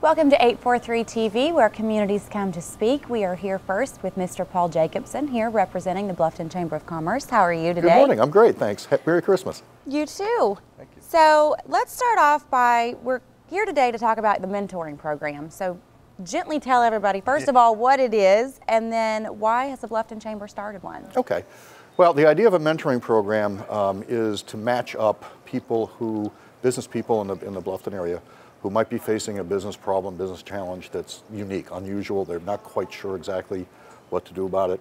Welcome to 843 TV, where communities come to speak. We are here first with Mr. Paul Jacobson, here representing the Bluffton Chamber of Commerce. How are you today? Good morning. I'm great, thanks. Merry Christmas. You too. Thank you. So let's start off by, we're here today to talk about the mentoring program. So gently tell everybody, first of all, what it is, and then why has the Bluffton Chamber started one? Okay. Well, the idea of a mentoring program is to match up business people in the Bluffton area who might be facing a business problem, business challenge that's unique, unusual. They're not quite sure exactly what to do about it.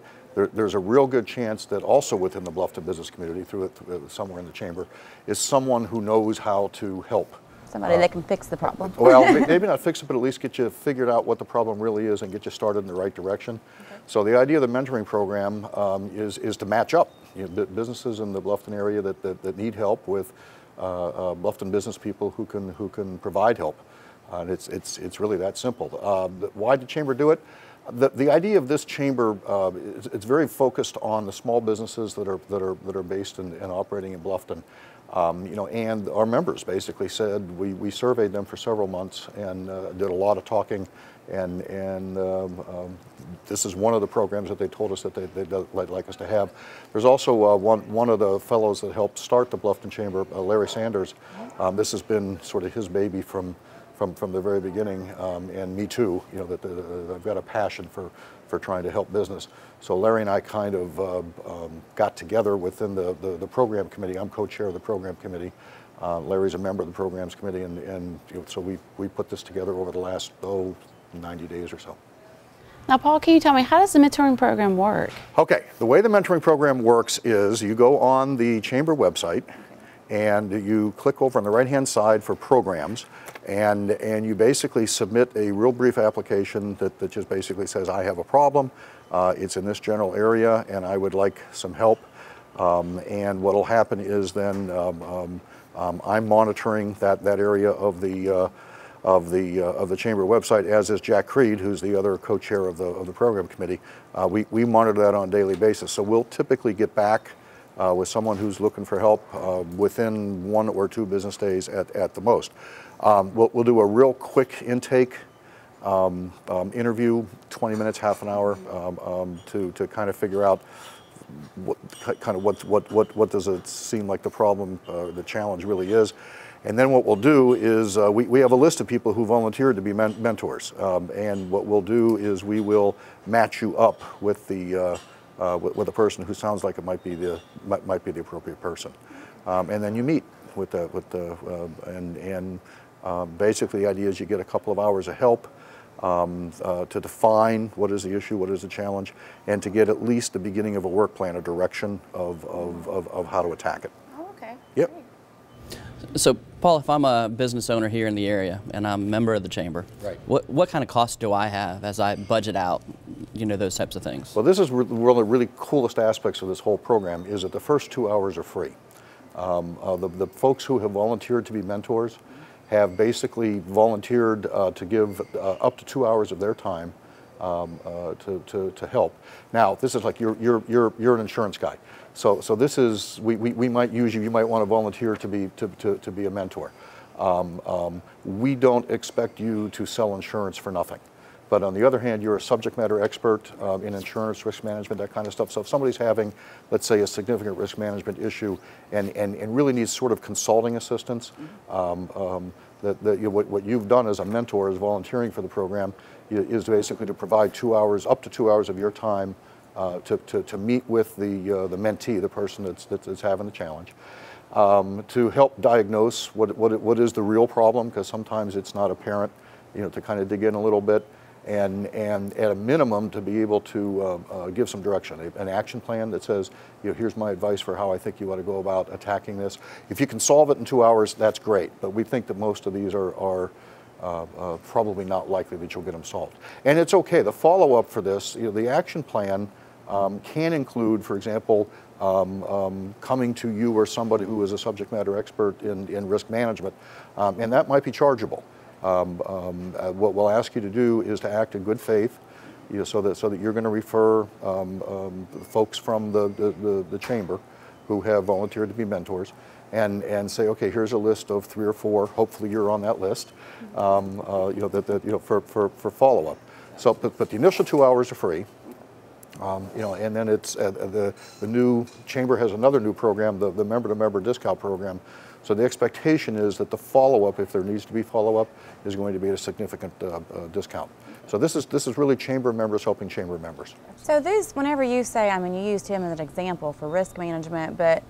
There's a real good chance that also within the Bluffton business community, through somewhere in the chamber, is someone who knows how to help. Somebody that can fix the problem. Well, maybe not fix it, but at least get you figured out what the problem really is and get you started in the right direction. Okay. So the idea of the mentoring program is to match up businesses in the Bluffton area that need help with Bluffton business people who can provide help. And it's really that simple. Why did the chamber do it? The idea of this chamber, it's very focused on the small businesses that are based and operating in Bluffton. And our members basically said, we surveyed them for several months and did a lot of talking, and this is one of the programs that they told us that they'd like us to have. There's also one of the fellows that helped start the Bluffton Chamber, Larry Sanders. This has been sort of his baby from the very beginning, and me too. I've got a passion for trying to help business. So Larry and I kind of got together within the program committee. I'm co-chair of the program committee. Larry's a member of the programs committee, and so we put this together over the last 90 days or so. Now, Paul, can you tell me, how does the mentoring program work? Okay, the way the mentoring program works is you go on the chamber website, and you click over on the right-hand side for programs, and you basically submit a real brief application that just basically says, I have a problem, it's in this general area, and I would like some help. And what will happen is then I'm monitoring that area of the chamber website, as is Jack Creed, who's the other co-chair of the program committee. We monitor that on a daily basis, so we'll typically get back with someone who's looking for help within 1 or 2 business days at the most. We'll do a real quick intake interview, 20 minutes, half an hour, to kind of figure out what does it seem like the problem, the challenge really is. And then what we'll do is we have a list of people who volunteered to be mentors, and what we'll do is we will match you up with a person who sounds like it might be the appropriate person, and then you meet basically the idea is you get a couple of hours of help to define what is the issue, what is the challenge, and to get at least the beginning of a work plan, a direction of how to attack it. Oh, okay. Yep. Great. So, Paul, if I'm a business owner here in the area and I'm a member of the chamber, right, what kind of costs do I have as I budget out, those types of things? Well, this is one of the really coolest aspects of this whole program is that the first 2 hours are free. The folks who have volunteered to be mentors have basically volunteered to give up to 2 hours of their time to help. Now, this is like you're an insurance guy, so this is we might use you. You might want to volunteer to be a mentor. We don't expect you to sell insurance for nothing. But on the other hand, you're a subject matter expert in insurance, risk management, that kind of stuff. So if somebody's having, let's say, a significant risk management issue and really needs sort of consulting assistance, what you've done as a mentor, as volunteering for the program, is basically to provide 2 hours, up to 2 hours of your time to meet with the mentee, the person that's having the challenge, to help diagnose what is the real problem, because sometimes it's not apparent, to kind of dig in a little bit. And at a minimum to be able to give some direction, an action plan that says, here's my advice for how I think you ought to go about attacking this. If you can solve it in 2 hours, that's great, but we think that most of these are probably not likely that you'll get them solved. And it's okay, the follow-up for this, the action plan can include, for example, coming to you or somebody who is a subject matter expert in risk management, and that might be chargeable. What we'll ask you to do is to act in good faith, so that you're going to refer folks from the chamber who have volunteered to be mentors, and say, okay, here's a list of 3 or 4. Hopefully, you're on that list. For follow-up. So, but the initial 2 hours are free. And then it's the new chamber has another new program, the member-to-member discount program. So the expectation is that the follow-up, if there needs to be follow-up, is going to be at a significant discount. So this is really chamber members helping chamber members. So these, whenever you say, I mean, you used him as an example for risk management, but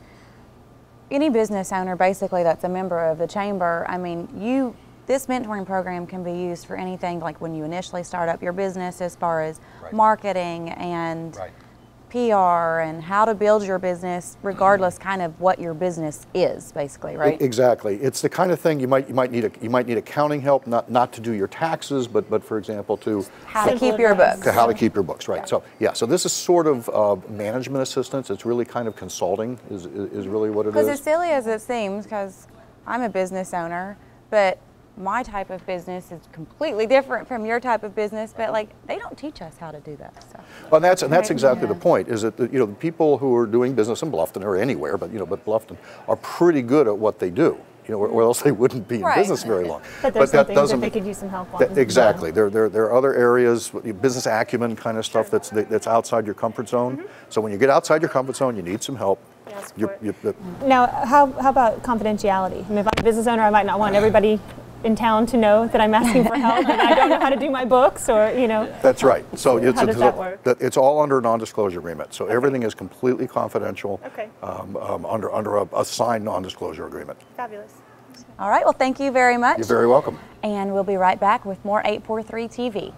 any business owner basically that's a member of the chamber, I mean, this mentoring program can be used for anything like when you initially start up your business as far as marketing and PR and how to build your business regardless kind of what your business is basically, right? Exactly. It's the kind of thing you might need accounting help, not to do your taxes, but for example to how to keep your books. How to keep your books, right. So yeah, so this is sort of management assistance. It's really kind of consulting is really what it is. Because as silly as it seems, because I'm a business owner, but my type of business is completely different from your type of business, but like they don't teach us how to do that. So. Well, and that's exactly the point. Is that the people who are doing business in Bluffton or anywhere, but Bluffton are pretty good at what they do. Or else they wouldn't be in business very long. But there's some things that they could use some help on. Exactly. There are other areas, business acumen kind of stuff that's outside your comfort zone. So when you get outside your comfort zone, you need some help. Now, how about confidentiality? I mean, if I'm a business owner, I might not want everybody in town to know that I'm asking for help and I don't know how to do my books, or That's right. So how does that work? It's all under a non-disclosure agreement. So everything is completely confidential. Okay. Under a signed non-disclosure agreement. Fabulous. All right. Well, thank you very much. You're very welcome. And we'll be right back with more 843 TV.